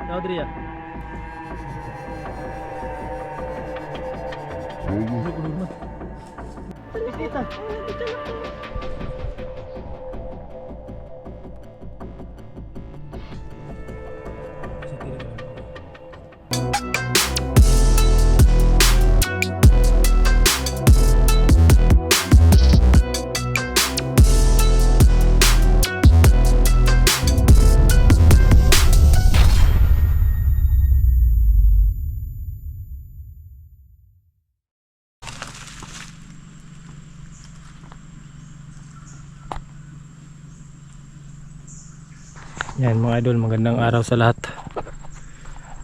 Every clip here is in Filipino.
Audrey ya. Yan mga idol, magandang araw sa lahat.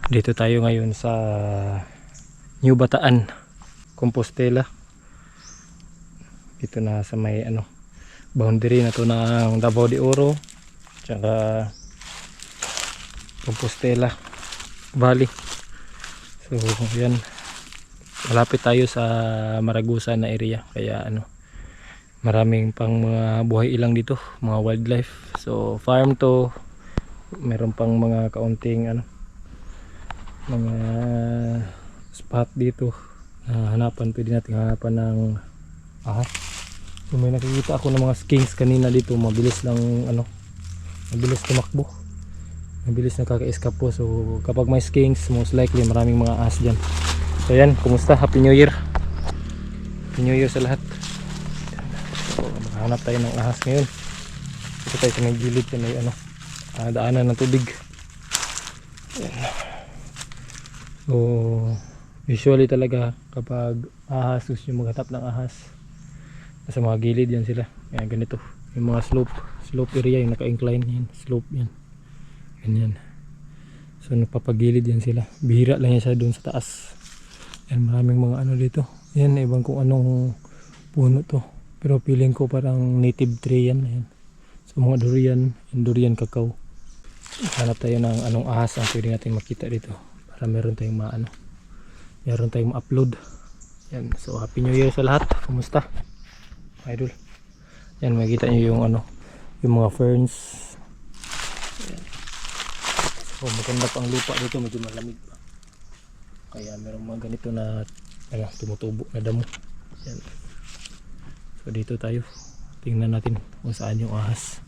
Dito tayo ngayon sa New Bataan, Compostela. Dito na sa may boundary na to ng Davao de Oro tsaka Compostela Valley. So yan, malapit tayo sa Maragusan na area, kaya maraming pang mga buhay ilang dito, mga wildlife. So farm to, meron pang mga kaunting mga spot dito na pwede natin hanapan ng ahas. So may nakikita ako ng mga skinks kanina dito, mabilis lang mabilis tumakbo, mabilis nakaka-escape. So kapag may skinks, most likely maraming mga ahas dyan. So yan, kumusta? Happy New Year! Happy New Year sa lahat. So makahanap tayo ng ahas ngayon. Dito tayo sa may gilid, sa may daanan ng tubig. Ayan. So usually talaga kapag ahas, gusto nyo maghatap ng ahas, nasa mga gilid yan sila. Ayan, ganito yung mga slope area, yung naka-incline yan, slope yan, ganyan. So napapagilid yan sila, bihira lang yan siya dun sa taas. Yan, maraming mga dito. Yan, ibang kung anong puno to, pero feeling ko parang native tree yan. Ayan. So mga durian cacao. Hanap tayo ng anong ahas ang pwede natin makita dito para meron tayong meron tayong ma-upload. Yan, so happy new year sa lahat. Kumusta idol? Yan, makikita nyo yung mga ferns. Yan. So maganda pang lupa dito, medyo malamig pa, kaya meron mga ganito na tumutubo na damo. Yan. So dito tayo, tingnan natin kung saan yung ahas.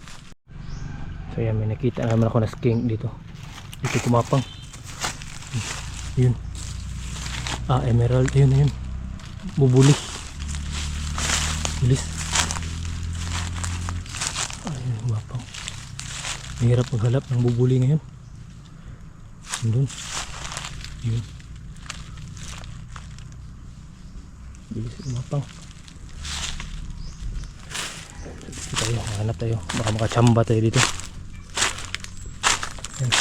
So yan, may nakita naman ako na skink dito. Dito kumapang. Yun. Emerald. Ayun. Bubuli. Bilis. Ayun, kumapang. Mahirap maghalap ng bubuli ngayon. Doon. Yun. Bilis kumapang. Dito tayo, hanap tayo. Baka makachamba tayo dito. Yan.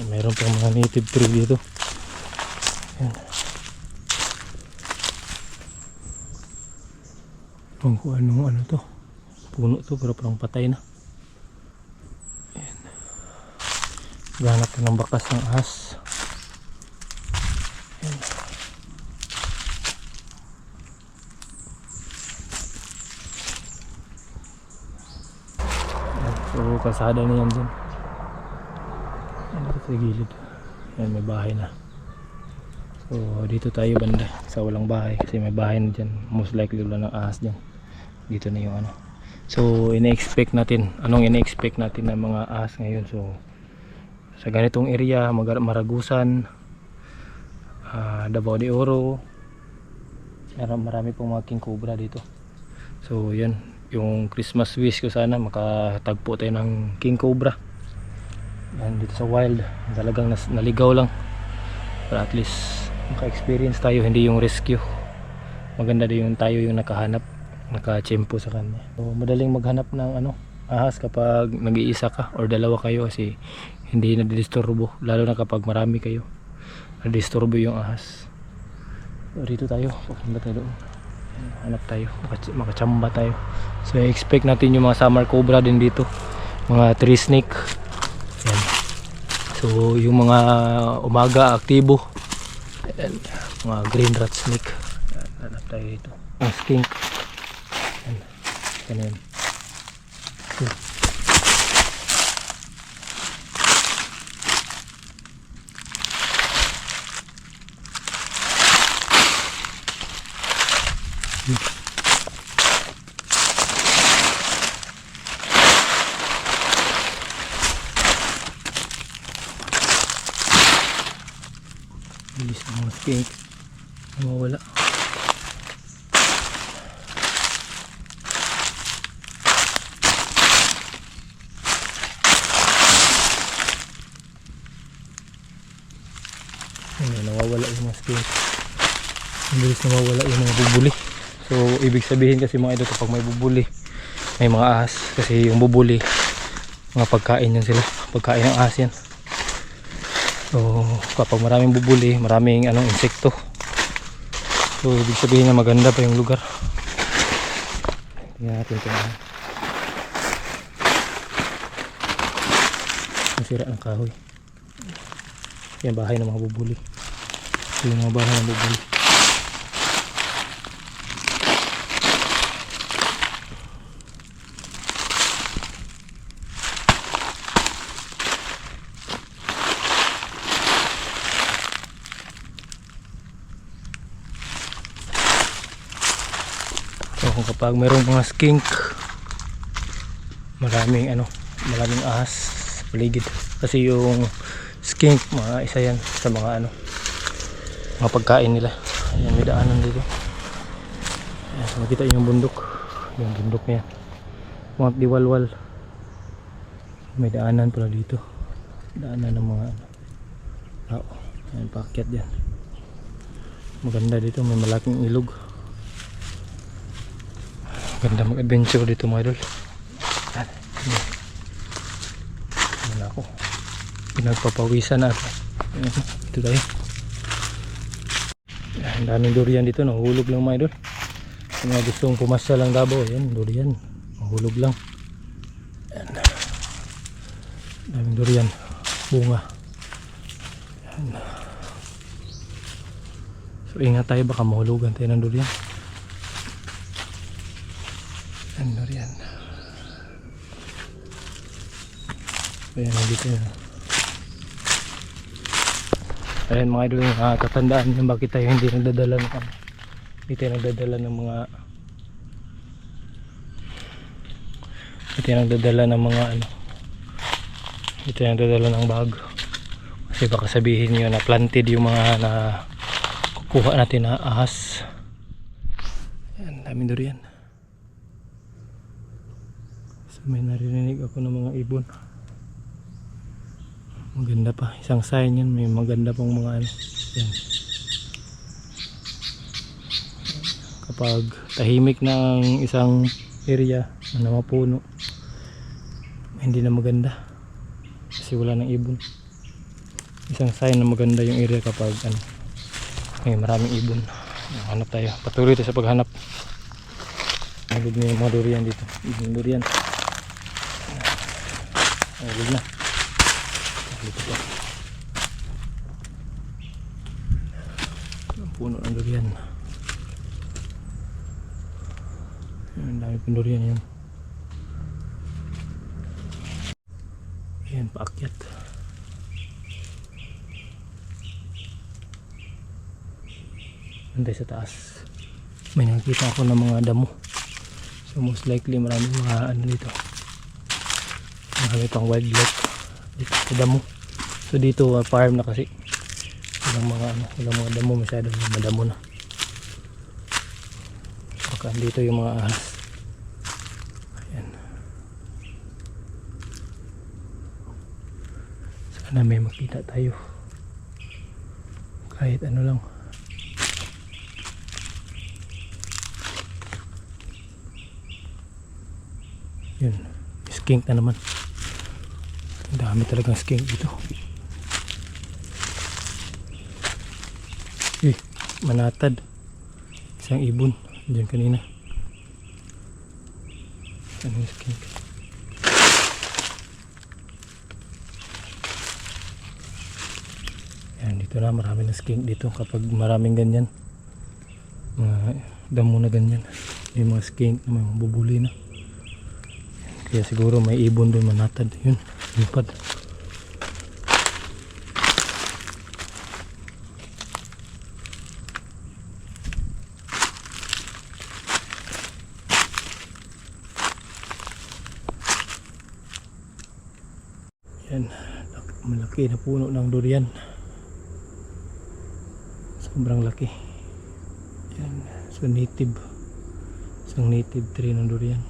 Meron pang mga native tree dito. Yan. Kung anong to, puno to, pero parang patay na. Yan. Ganap ng bakas ng ahas. Yan. So kalsada na yan dyan. Yan, sa gilid. Yan, may bahay na. So dito tayo banda sa walang bahay, kasi may bahay na dyan. Most likely wala ng ahas dyan. Dito na yung So ina-expect natin, anong ina-expect natin ng mga ahas ngayon. So sa ganitong area, Maragusan, Davao de Oro, marami pong mga king cobra dito. So yan, yung Christmas wish ko, sana makatagpo tayo ng king cobra yan dito sa wild. Talagang naligaw lang, pero at least maka-experience tayo, hindi yung rescue. Maganda din yung tayo yung nakachempo sa kanya. So madaling maghanap ng ahas kapag nag-iisa ka or dalawa kayo, kasi hindi nadidisturbo, lalo na kapag marami kayo, nadidisturbo yung ahas. So dito tayo, pupunta tayo doon, hanap tayo, makachamba tayo. So expect natin yung mga summer cobra din dito, mga tree snake. Yan. So yung mga umaga aktibo. Yan. Mga green rat snake. Yan. Hanap tayo dito. Ang skink. Yan. Yan. Bilis ng mga skink. Mawala. Ayan, nawawala yung mga skink. Ang bilis nawawala yung mga bubuli. So ibig sabihin kasi mga idol, kapag may bubuli, may mga ahas. Kasi yung bubuli, mga pagkain yan sila, pagkain ng ahas yan. So kapag maraming bubuli, maraming insekto. So ibig sabihin na maganda pa yung lugar. Tingnan natin ito. Masira ng kahoy. Yan bahay ng mga bubuli. Ito yung mga bahay ng bubuli. So kung kapag mayroong mga skink, maraming ahas sa paligid. Kasi yung skink, mga isa yan sa mga mga pagkain nila. Ayan, may daanan dito. Ayan, so makita yung bundok. Yung bundok niya, Mount Diwalwal. May daanan pala dito, daanan ng mga tao. Ayan, paakyat yan. Maganda dito, may malaking ilog. Maganda mag-adventure dito mga idol. Ayan ako, pinagpapawisan na ako. Ayan, ito tayo. Ang daming durian dito, nahulog lang mga idol. Sa mga gustong pumasya lang Davao, ayan, durian, nahulog lang. Ayan, daming durian, bunga. Ayan. So ingat tayo, baka mahulugan tayo ng durian. Ayan, durian. Ayan, nandito yun. Ayan mga idol, tatandaan nyo bakit tayo hindi nagdadala ng hindi tayo nagdadala ng mga bag. Kasi baka sabihin nyo na planted yung mga na kukuha natin na ahas. Ayan, daming durian. So may narinig ako ng mga ibon. Maganda pa, isang sign yan, may maganda pang mga yan. Kapag tahimik ng isang area na mga puno, hindi na maganda kasi wala ng ibon. Isang sign na maganda yung area kapag may maraming ibon. Hanap tayo, patuloy tayo sa paghanap. Nagod na yung mga durian dito, ibon durian. Nagod na dito pa ang puno ng durian. Ang dami pang durian yan. Ayan, paakyat. Nandun sa taas may nakikita ako ng mga damo. So most likely maraming mga dito, marami pang wildlife dito sa damo. So dito farm na kasi walang mga damo, masyadong madamo na. Baka dito yung mga ahas. Ayan, sana may makita tayo kahit lang. Yun, skink na naman. Ang dami talagang skink dito. Manatad, isang ibon dyan kanina. Ano yung skink? Yan, dito na marami na skink dito kapag maraming ganyan, mga damo na ganyan, yung mga skink na mga bubuli na. Kaya siguro may ibon doon manatad. Yun, lipad. Yan, malaki na puno ng durian. Sobrang laki. Yan, so native. Isang native tree ng durian.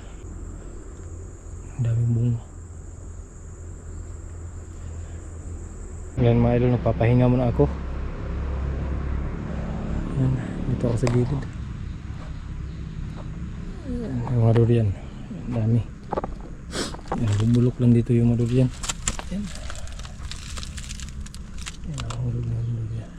Ang daming bunga. Yan mga idol, nagpapahinga muna ako. Yan, dito ako sa gilid. Yan, yung mga durian. Yan, dami. Yan, bubulok lang dito yung mga durian. Yan. Yan, nahulog na yung durian.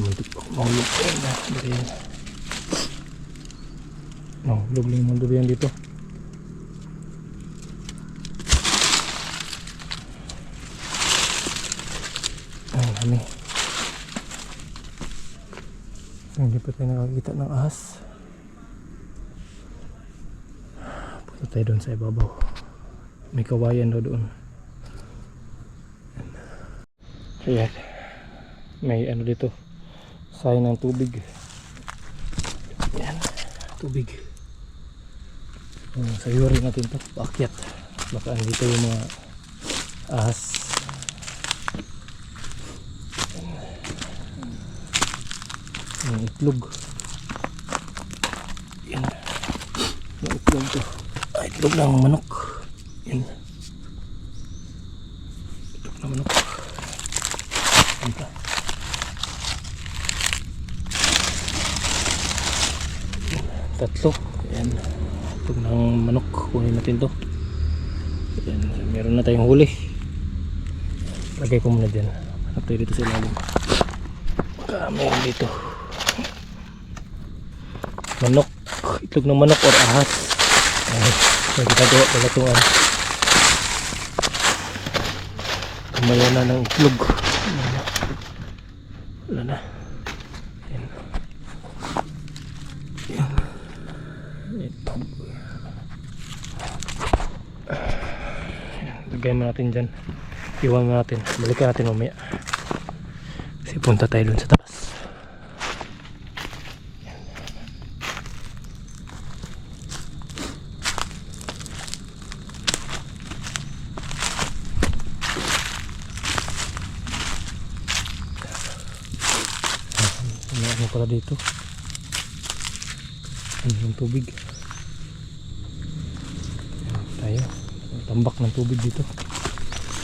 Muntik pa mahulog. Yan na, durian. Nahulog lang yung mga durian dito. Ang dami. Hindi pa tayo nakakita ng ahas. Punta tayo doon sa ibabaw. May kawayan daw doon. Ayan. May ano dito. Sign ng tubig. Ayan. Tubig. Sayurin natin ito. Paakyat. Baka andito yung mga ahas. Yung itlog. Yan. Yung itlog to. Itlog ng manok. Yan. Itlog ng manok. Yan pa. Tatlo. Yan. Itlog ng manok. Kunin natin to. Yan. Meron na tayong huli. Lagay ko muna dyan. Hanap tayo dito sa ilalim. Baka meron dito. Manok, itlog ng manok or ahas. Ay, nagkagawa pala ito. Kumaya na ng itlog. Wala na. Yan. Yan. Itlog. Lagay mo natin dyan. Iwan mo natin. Balikan natin mamaya. Kasi punta tayo dun sa taas. Ano pala dito? Ano yung tubig? Ayan, tayo. Tambak ng tubig dito.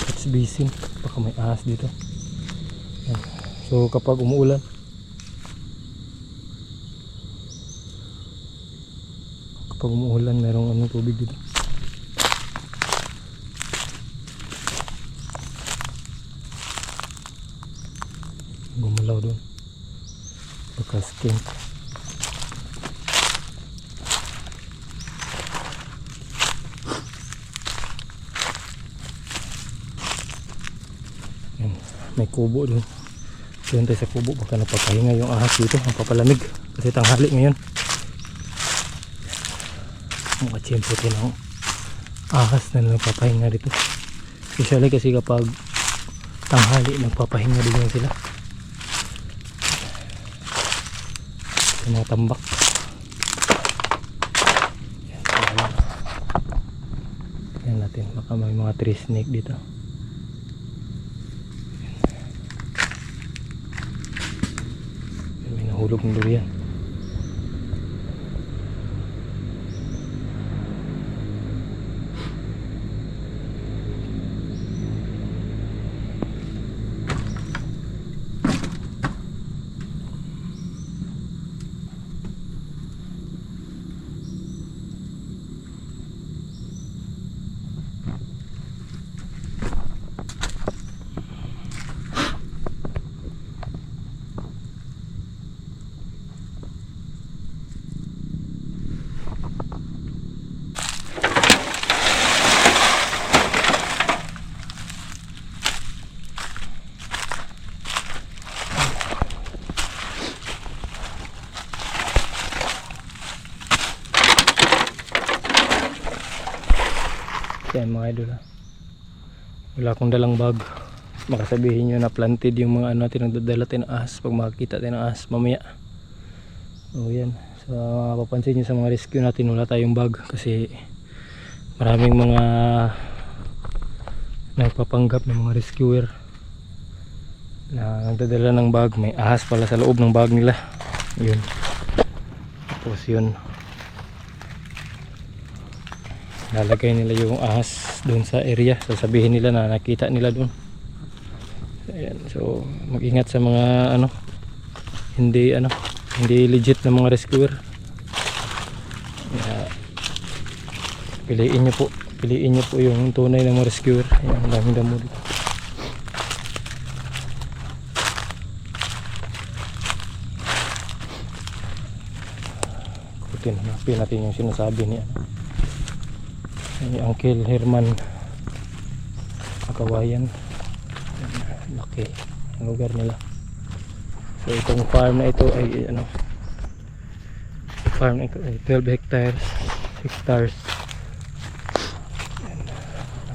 Catch basin. Baka may ahas dito. Ayan. So kapag umuulan, merong anong tubig dito. Gumalaw doon. Baka skink. Yan. May kubo doon. Doon tayo sa kubo. Baka napapahinga yung ahas dito. Ang papalamig. Kasi tanghali ngayon. Mga tiyempo tayo ng ahas na napapahinga dito. Usually kasi kapag tanghali nagpapahinga din yan sila. Mga tambak. Yan natin, baka may mga tree snake dito. Yan, may nahulog ng durian. Yan mga idol ha. Wala akong dalang bag. Makasabihin nyo na planted yung mga ano natin nagdadala tayo ng ahas pag makakita tayo ng ahas mamaya. O yan. So mapapansin nyo sa mga rescue natin, wala tayong bag kasi maraming mga nagpapanggap ng mga rescuer na nagdadala ng bag. May ahas pala sa loob ng bag nila. Yun. Tapos yun, lalagay nila yung ahas doon sa area. Sasabihin nila na nakita nila doon. Ayan. So mag-ingat sa mga hindi legit na mga rescuer. Piliin nyo po yung tunay na mga rescuer. Ayan, ang daming damo dito. Hanapin natin yung sinasabi ni Uncle Herman Kawayan. Laki ang lugar nila. So itong farm na ito ay farm na ito ay 12 hectares, 6 hectares.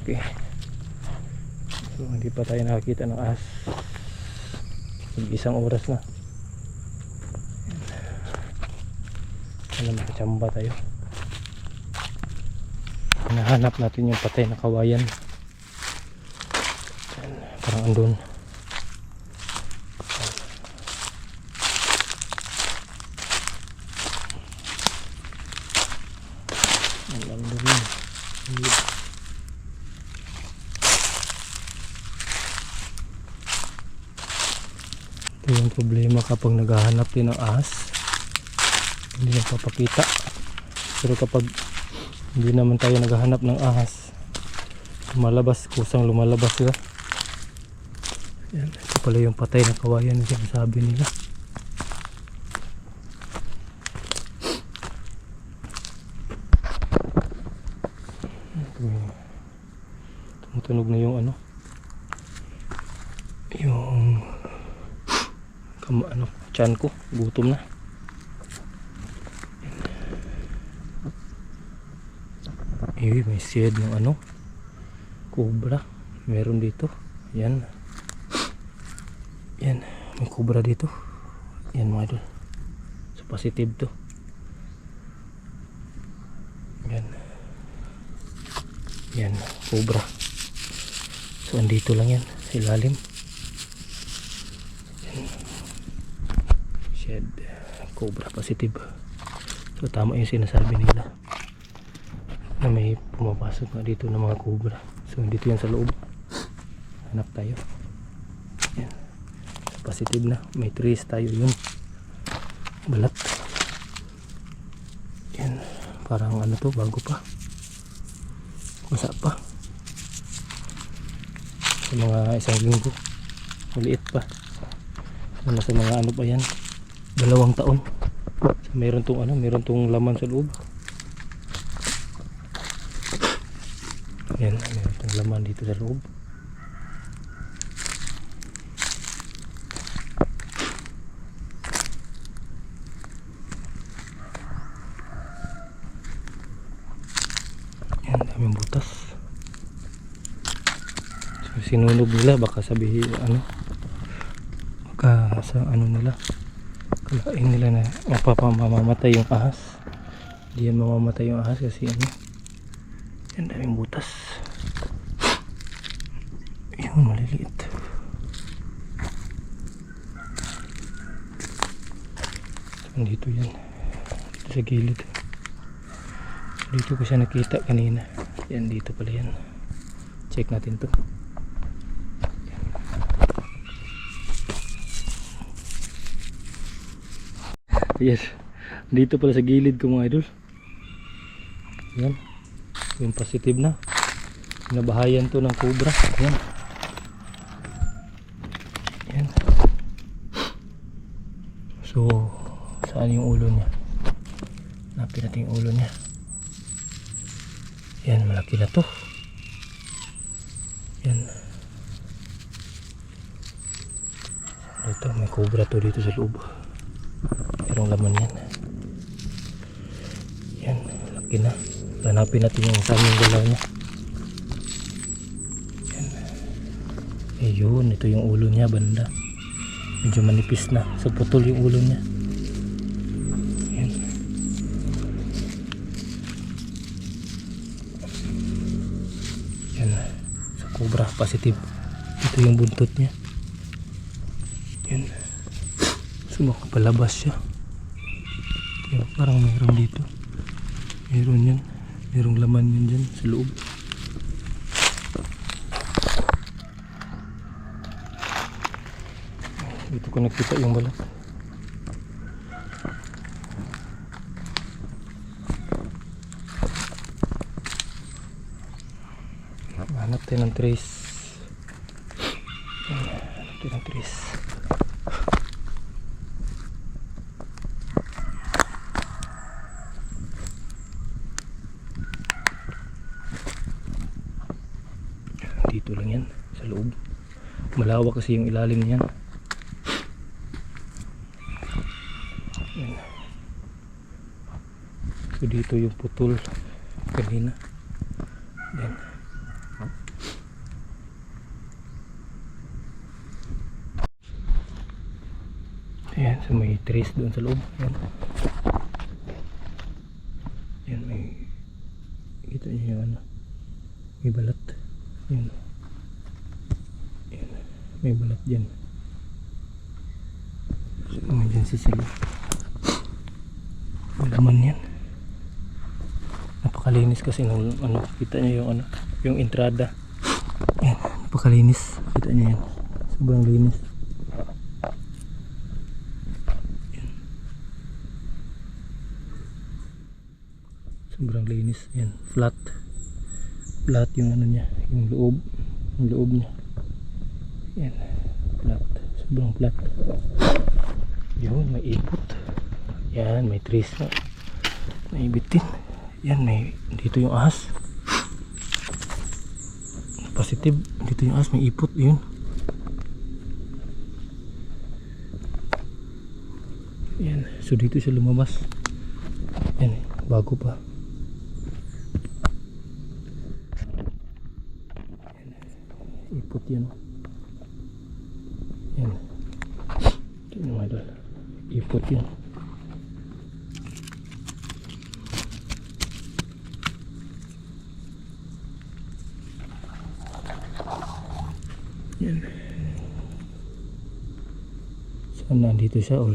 Okay. So hindi pa tayo nakakita ng ahas. Isang oras na. Nakachamba tayo. Hinahanap natin yung patay na kawayan. Parang andun. Ito yung problema kapag naghahanap din ng ahas, hindi nagpapakita. Pero kapag hindi naman tayo naghahanap ng ahas, lumalabas, kusang lumalabas sila. Yan, ito pala yung patay na kawayan na sinasabi nila. Tumutunog na yung tiyan ko, gutom na. May shed ng cobra meron dito. Yan, may cobra dito. Yan mga idol, so positive to. Yan cobra. So andito lang yan sa ilalim. Shed, cobra positive. So tama yung sinasabi nila na may pumapasok na dito ng mga cobra. So dito yan sa loob. Hanap tayo. Yan. So, positive na. May trees tayo yun. Balat. Yan. Parang to, bago pa. Masa pa. Sa mga isang linggo. Maliit pa. Sa mga pa yan. 2 taon. So, meron tong laman sa loob. Yan, itong laman dito sa loob. Yan, daming butas. So sinunog nila, baka sabihin baka sa nila, kalain nila na mamamatay yung ahas. Hindi yan mamamatay yung ahas kasi yan, daming butas. Yung maliliit. Dito yan, dito sa gilid. Dito ko siya nakita kanina. Yan, dito pala yan. Check natin to. Yes, dito pala sa gilid ko mga idol. Yan, yung positive na. Nabahayan to ng cobra. Yan. Yan. So saan yung ulo niya? Hanapin natin yung ulo niya. Yan, malaki na to. Yan. Ito, may cobra to dito sa loob. Merong laman yan. Yan, malaki na. Hanapin natin yung saming galaw niya. Yan. Ayun, ito yung ulo niya, banda. Medyo manipis na. So putol yung ulo niya. Yan. sobra positive. Ito yung buntot niya. Yan. Sumakapalabas siya. Yan, parang mayroon dito. Mayroon yan. Mayroong laman yan dyan sa loob. Dito ko nakita yung balat. Hanap tayo ng trace. Hanap tayo ng trace. Dito lang yan, sa loob. Malawak kasi yung ilalim niyan. Yan. So dito yung putol kanina. Yan. Ayan, so may trace doon sa loob. Ayan. Ayan, may kita niyo yung ano, may balat. Ayan. Ayan, may balat dyan. So may dyan sa sila. May laman yan. Napakalinis kasi ng ano, kita niyo yung ano, yung entrada. Ayan, napakalinis. Kita niyo yan. Sobrang linis. Sobrang linis. Yan, flat yung ano niya, yung loob niya. Yan, flat, sobrang flat. Yun, may ipot. Yan, may trace na naibitin. Yan, may dito yung ahas positive. Dito yung ahas, may ipot. Yun, yan, so dito siya lumabas. Yan, bago pa. Ipot yan. Yan. Ito yung idol. Ipot yan. Yan. Saan nandito siya o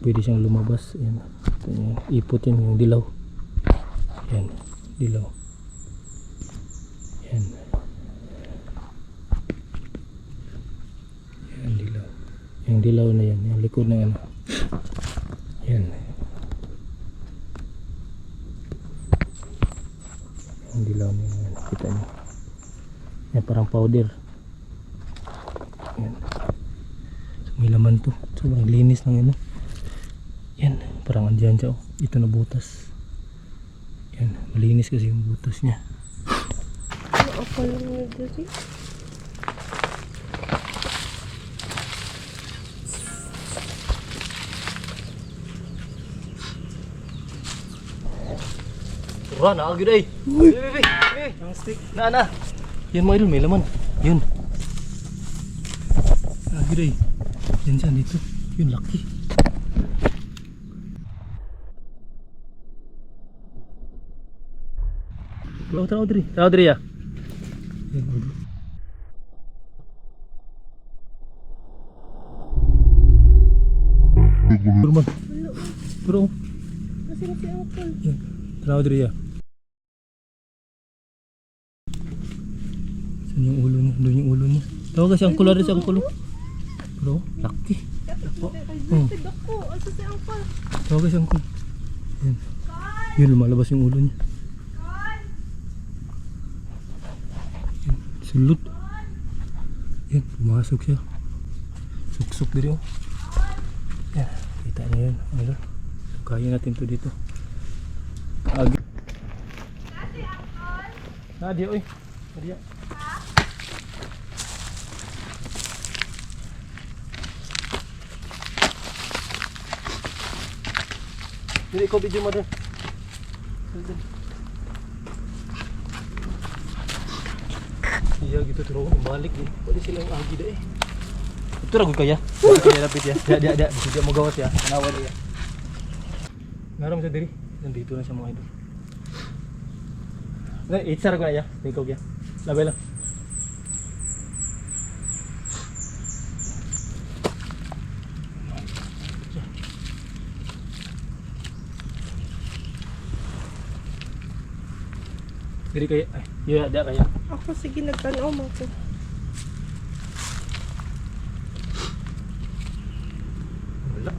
pwede siyang lumabas. Yan. Ito yan. Ipot yan yung dilaw. Yan. Dilaw. Yan. Yung dilaw na yan, yung likod na ano. Yan. Yung dilaw na yan, kita nyo. Yan, parang powder. Yan. So, may laman to. Sobrang linis ng ano. Yan, parang andyan siya. Ito na butas. Yan, malinis kasi yung butas niya. Ano ako lang nagdari? Wah, naagid ay. Bebe. Ang stick. Na. Yan mga idol, may laman. Yun. Naagid ay. Yan siya dito. Yun, laki. Tara, Audrey. Tara, Audrey ya. Yan, Audrey. Turman. Turun. Kasi na si Uncle. Yan. Tara, Audrey ya. Saan yung ulo niya? Doon yung ulo niya. Tawag kasi ang kulo rin sa ang kulo. Bro, laki. Ako. Asa si Uncle? Tawag kasi ang kulo. Yan. Yun, lumalabas yung ulo niya. Yan, sulot. Yan, pumasok siya. Suksok dito. Yan, kita niyo yun. Ano? Kaya natin to dito. Agi. Nadia, oy. Nadia. Dili ko video mo din. Iya gitu terus balik ni. Pwede sila yung agi deh. Ito ragu kaya. Kaya lapit ya. Dia mau gawas ya. Nawal ya. Ngaram sa diri. Nandito na siya mga idol. Na, itsara ko na ya. Ikaw kaya. Labay lang. Diri kaya, ay, iya, da kaya. Ako sige nagtanaw man ko. Wala.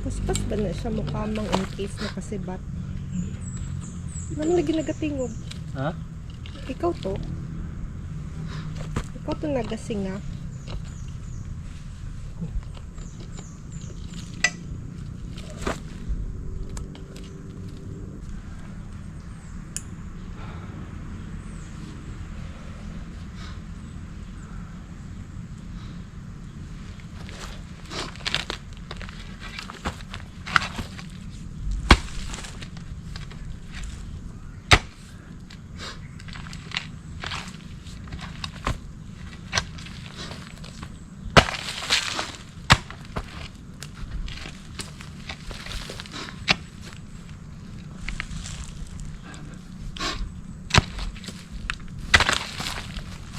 Paspas ba na siya mukamang in case na kasibat? Ano lagi nagatingog? Ha? Ikaw to? Ikaw to nagasinga?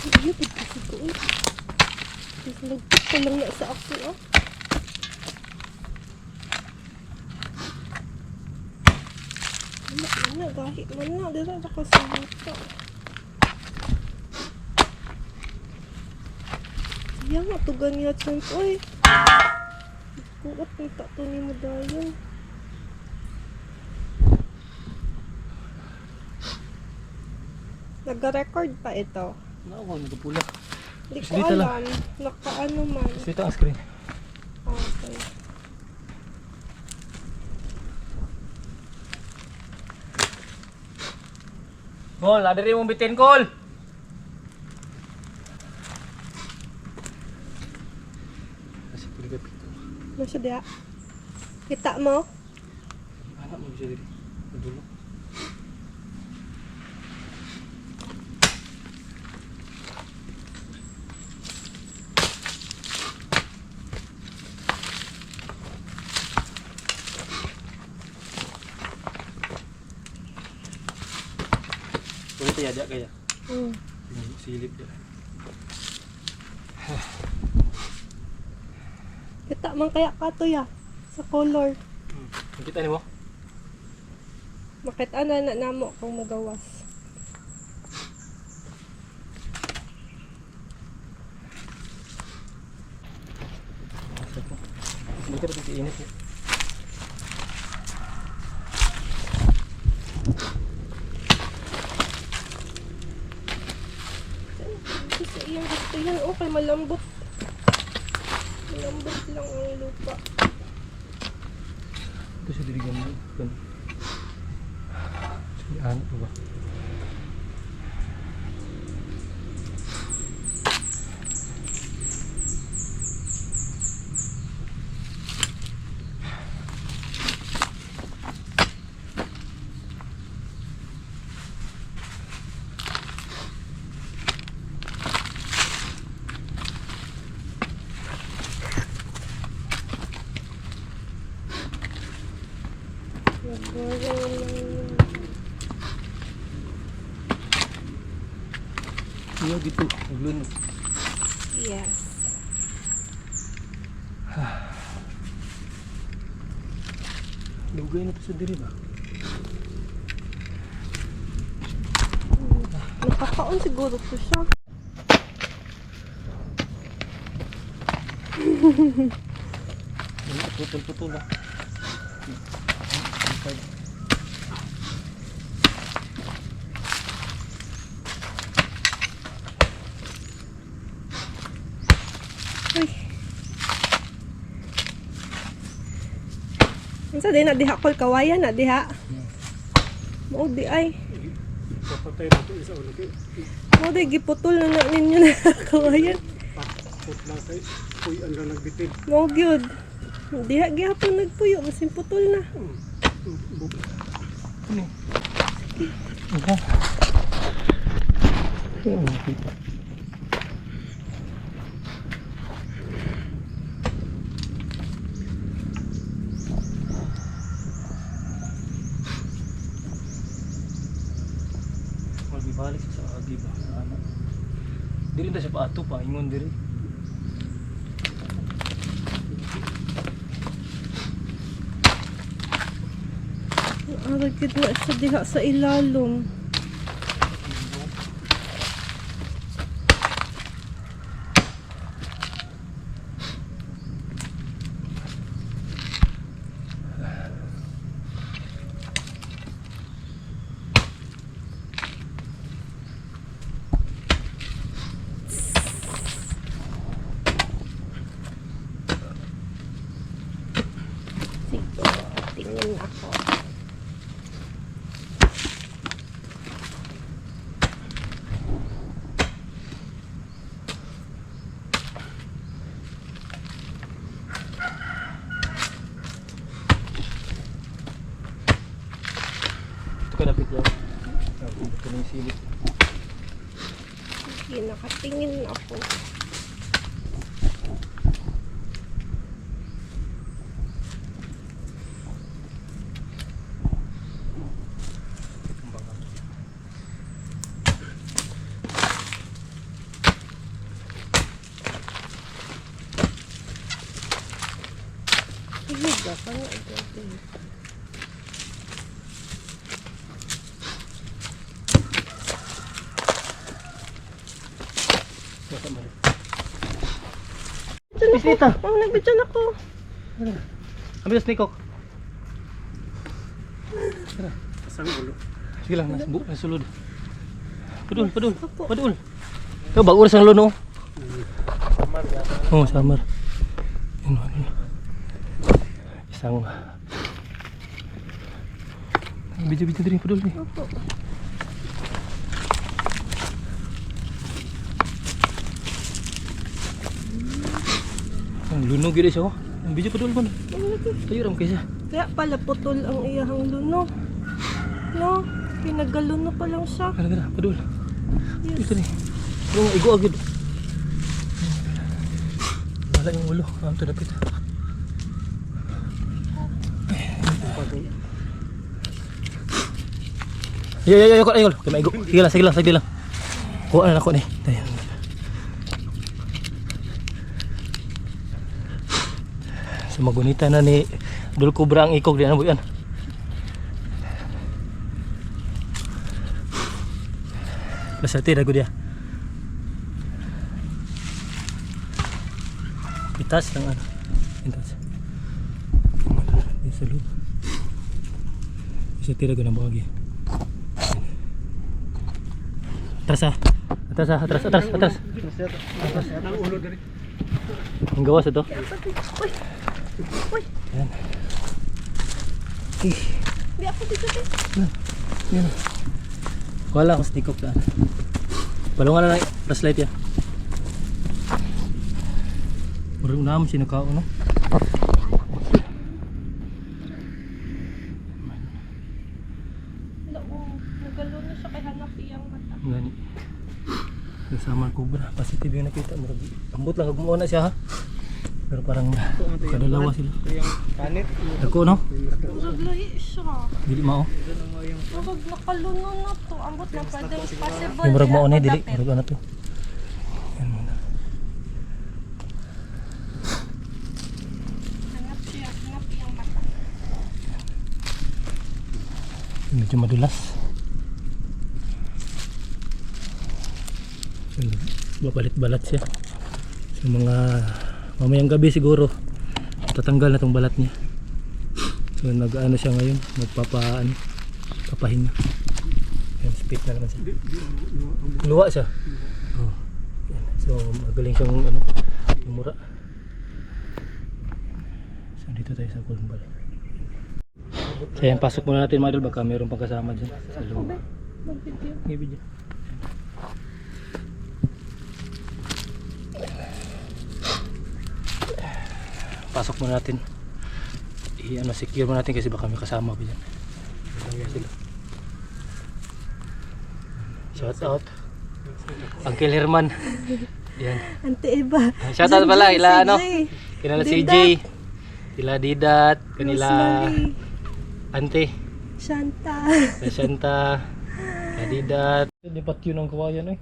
Ay, yun, kasi ko. Kasi nagpit ko lang na sa ako, ah. Wala na, gahit man na. Dito ako sa mata. Siya nga, tugan niya dyan ko, eh. Kuot ng tato ni mo dayon. Nag-record pa ito. Ako, nagpula. Hindi ko Dito lang. alam. Nakaano man. Dito ang screen. Okay. Kol, ada rin mong bitin, Kol! Kasi piligat ito. Masya diya. Kita mo? Anak mo bisa diri. Madulo. Boleh tiada kaya? Hmm. Silip ya. Kita man kaya kato ya. Sa color. Kita ni mo? Makita na namo kung magawas. Dito rin init ya. Sa iyang gusto yan. Okay, malambot. Malambot lang ang lupa. Ito sa dirigan mo. Sige, ano pa ba? Nagbarang lang yun. Iya gitu, naglunod. Yes. Dugay na to sa diri ba? Nakakaon siguro ko siya. Putol-putol lah. Uy. Unsa din na diha kol kawayan na diha. Mo di ay. Papatay na ito isa ulo kay Mo di giputol na ninyo na kawayan. put lang kay uy ang lang nagbitin. Mo gyud. Diha gihapon nagpuyo masin putol na. Ini. Enggak. Balik sa agi ba? Ano? Dili na siya paato pa, ingon diri. Aragid na siya diha sa ilalom. Sige, tingin ako. Ito ka napit yan. Ito na yung silip. Sige, nakatingin ako. Hihiga ka nga ito. Bisita! Oh, nagbidyan ako. Amilas ni Kok. Asang ulo. Sige lang, nasulod. Padul. Ito, bago oras ang luno. Oh, samar. Ano. Isang... Bidyo-bidyo din, padul ni. Opo. Ang luno gila siya, oh. Ang bidyo padul mo. Tayo ram kaysa. Kaya pala putol ang iyahang luno. No, pinagaluno pa lang siya. Gara-gara, padul. Yes. Ito ni. Yung igo agad. Wala yung ulo. Ito napit. Yo, ayol. Kaya maigo. Sige lang. Kuha na ako ni. Tayo. So magunita na ni Dul Cobra ang ikog diyan, boy yan. Lasati rago dia. Itas lang ano. Itas. Di sa loob. Lasati rago ng bagay. Atras. Ang ulo diri. Ang gawas ito. Uy, Yan. di ako dito. Yan. Wala akong stick up na. Palungan na lang flashlight ya. Murang naman sinakao no. Nagaluno siya kay hanap iyang mata. Ngani. Yung Samar Cobra, positive yung nakita. Ambot lang, kagumuha na siya ha. Pero parang kadalawa sila. Yung panit. Ako no? Naglahi siya. Dili mao. Murag nakaluno na to. Ambot na pwede possible. Yung murag mao na dili. madapit. Murag ano to. Yan muna. Hanap iyang mata. Medyo madulas. Babalit-balat siya. Sa mga mamayang gabi siguro tatanggal na tong balat niya. So nag-ano siya ngayon, papahinga. Yan, spit na naman siya. Luwa siya. Oh. Yan. So magaling siyang lumura. So dito tayo sa kulmbal. So yan, pasok muna natin mga idol, baka mayroon pang kasama dyan sa loob. Mag-video. Video. Pasok muna natin. Secure muna natin kasi baka may kasama pa dyan. Sila. Shout out Uncle Herman. Yan. Ante Eva. Shout out pala ila CJ. Kanila Didat. CJ, ila Didat, kanila Rosemary. Ante, Shanta. Shanta, Adidat. Lipat yun ang kawayan eh.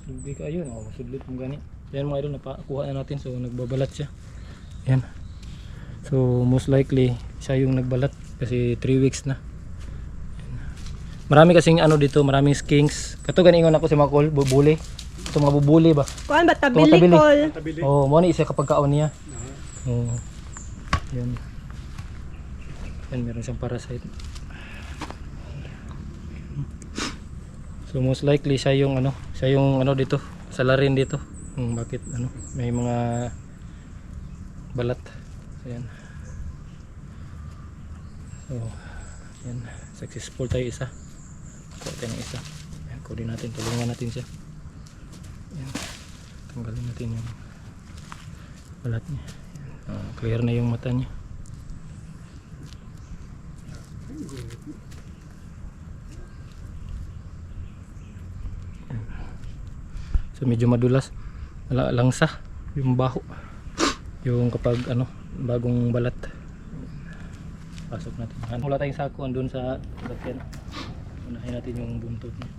Hindi ka yun. Oh, sudlit mo gani. Yan mga idol, napakuha na natin. So nagbabalat siya. Yan. So most likely siya yung nagbalat kasi 3 weeks na. Marami kasing ano dito, maraming skinks. Kato ganingon ako si Makol, bubuli. Ito mga bubuli ba? Kuan ba Tabili. tabili kol? Tabili. Oh, mo ni isa kapag kaon niya. Oh. Yan. Yan, meron siyang parasite. So most likely siya yung ano dito, salarin dito. Bakit ano, may mga balat. So yan. So, yan. Successful tayo isa. Kuha tayo ng isa. Yan, kunin natin, tulungan natin siya. Yan. Tanggalin natin yung balat niya. Yan. Clear na yung mata niya. Yan. So medyo madulas. Langsa yung baho. Yung kapag ano, bagong balat. Pasok natin. Wala tayong sako andun sa bakyan. Unahin natin yung buntot niya.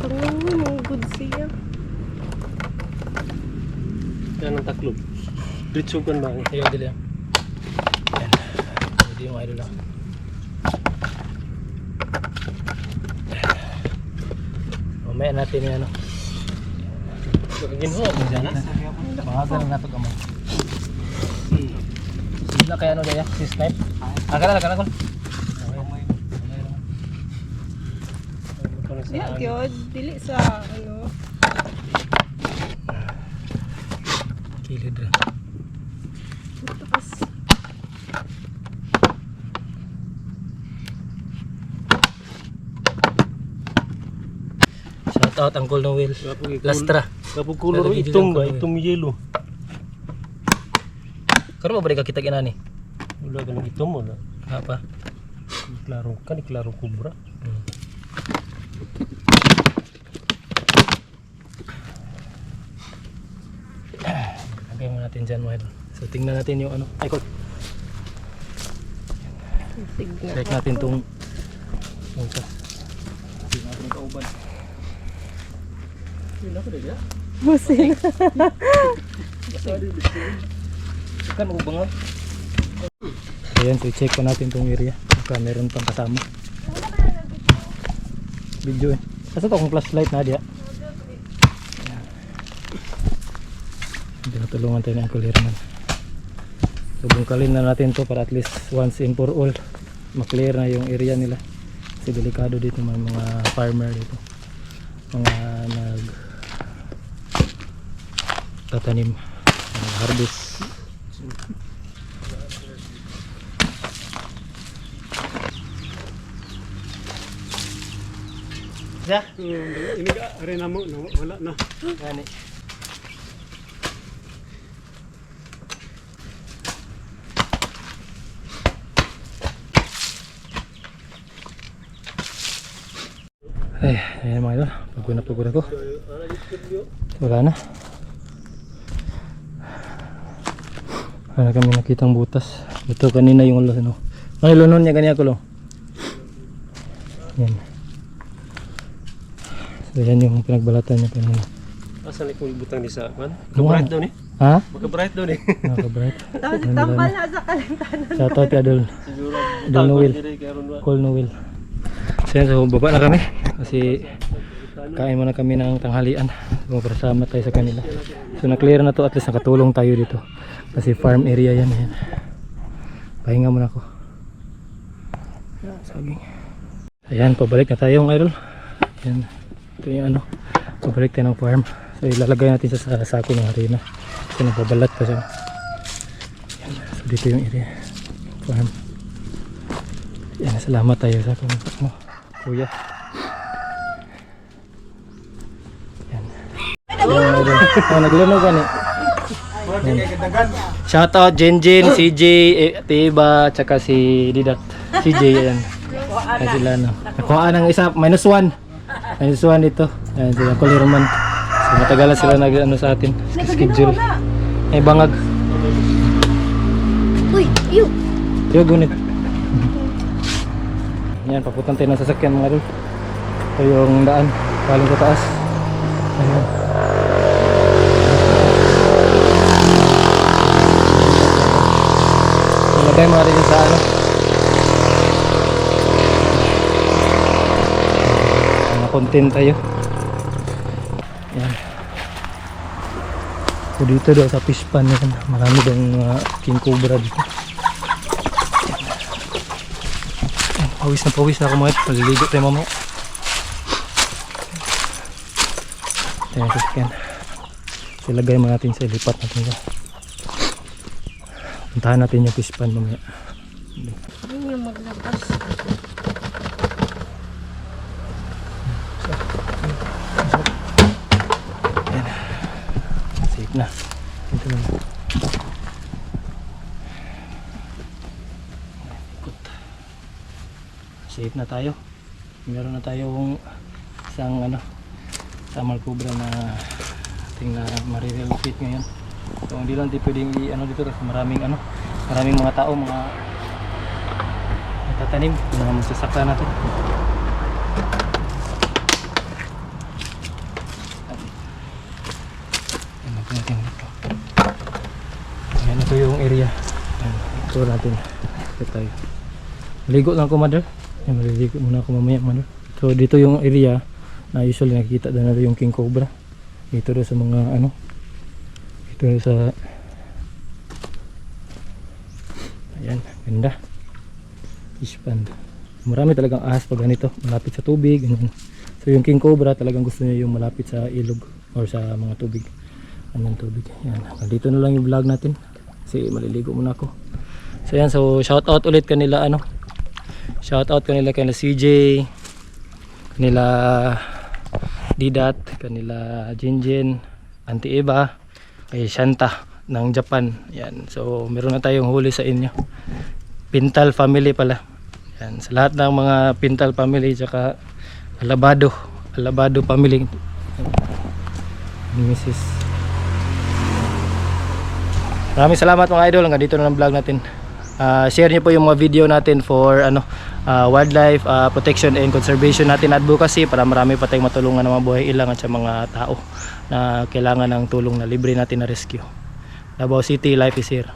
Ang good siya. Yan ang taklob. Ritsugan ba? Ayaw dili. Yan. Hindi yung idol lang. Mamaya natin yung ano. Ginho. Mahagal na ito gamay. Sila kaya ano daya? Si snipe? Agala ko. Diya gyud dili sa ano. Kilid rin. Takas. Shout out Uncle Noel. Lastra. Kapag color Pero video itong lang ba? ko, Itong yellow. Karon mo ba ka kita kinani? Wala ka ng itom wala. Apa? Klaro ka, klaro kubra. Lagay mo natin dyan mga idol. So tingnan natin yung ano. Ay ko. Tignan. Check natin tong bukas. Hindi natin kauban. Hindi na ko dili. Musin. Kan ubangon. Ayan, so check pa natin tong area. Baka meron pang kasama. Video eh. Kasi ito kung flashlight na diya. Hindi natulungan tayo ng kuliraman. So bungkalin na natin to para at least once and for all maklear na yung area nila. Kasi delikado dito mga farmer dito. Mga nag tatanim, harvest. Ya, Ini ka, arena mo, wala na. gani. Ay, ayan mga idol, pagod ako. Wala na. Wala kami nakitang butas. Ito kanina yung ulo. Ano lunon niya ganyan ko lo. Yan. So yan yung pinagbalatan niya kanina. Asan ko butang ni sa man? Mga- Ka-bright daw ni. Ha? Maka-bright daw ni. Nakaka-bright. Tapos tambal na sa kalantanan. Shoutout kay Adol. Siguro Adol Noel. karon wa. Call Noel. So yan, so baba na kami. Kasi kain muna kami ng tanghalian. So kasama tayo sa kanila. So na-clear na to, at least nakatulong tayo dito. Kasi farm area yan. Ayan. Pahinga muna ako. Saging. Ayan, pabalik na tayo mga idol. Ayan. Ito yung ano. Pabalik tayo ng farm. So ilalagay natin sa sako ng harina. Kasi nagbabalat pa siya. Ayan. So dito yung area. Farm. Ayan, salamat tayo sa kumpap mo, kuya. Ayan. Naglunod ka ni. Shoutout Jenjen, CJ, Tiba, tsaka si Didat. CJ, ayan. Ayan sila, no. Nakuha ng isa, -1. -1 dito. Ayan sila, Kulirman. So matagalan sila nag ano sa atin, schedule. Ay bangag. Uy, iyo. Yo gunit. Yan, papunta tayo ng sasakyan mga idol. Ito yung daan galing sa taas. Ayan. Ilagay mga rin sa ano. Content tayo. Yan. So dito daw sa fish pan yan, marami daw king cobra dito. Yan, pawis na ako mga ito. Paliligo tayo mamaya. Ito yung sasakyan. So ilagay mo natin sa ilipat natin siya. Puntahan natin yung fish pan mamaya. Hindi yung maglabas. Safe na. Ito na. Ikot. Safe na tayo. Meron na tayong isang ano, summer cobra na ating na marirelocate ngayon. So hindi lang di pwedeng ano dito kasi maraming mga tao, mga tatanim na magsasaka natin. Ayan, ito yung area. Ayan, ito natin. Ito tayo. Maligo lang ako, mother. Ayan, maliligo muna ako mamaya, mother. So dito yung area na usually nakikita na yung king cobra. Dito doon sa mga ano. Dito sa ayan, ganda. Fish pond. Marami talagang ahas pag ganito, malapit sa tubig, ganyan. So yung king cobra talagang gusto niya yung malapit sa ilog or sa mga tubig. Anong tubig. Yan. Dito na lang yung vlog natin. Kasi maliligo muna ako. So yan, so shout out ulit kanila ano. Shout out kanila kanila CJ, kanila Didat, kanila Jinjin, Auntie Eva, kay Shanta ng Japan. Yan. So meron na tayong huli sa inyo. Pintal family pala. Yan, sa lahat ng mga Pintal family tsaka Alabado family. Mrs. Maraming salamat mga idol, hanggang dito na ng vlog natin. Share niyo po yung mga video natin for wildlife protection and conservation natin, advocacy, para marami pa tayong matulungan ng mga buhay ilang at sa mga tao na kailangan ng tulong na libre natin na rescue. Davao City, life is here.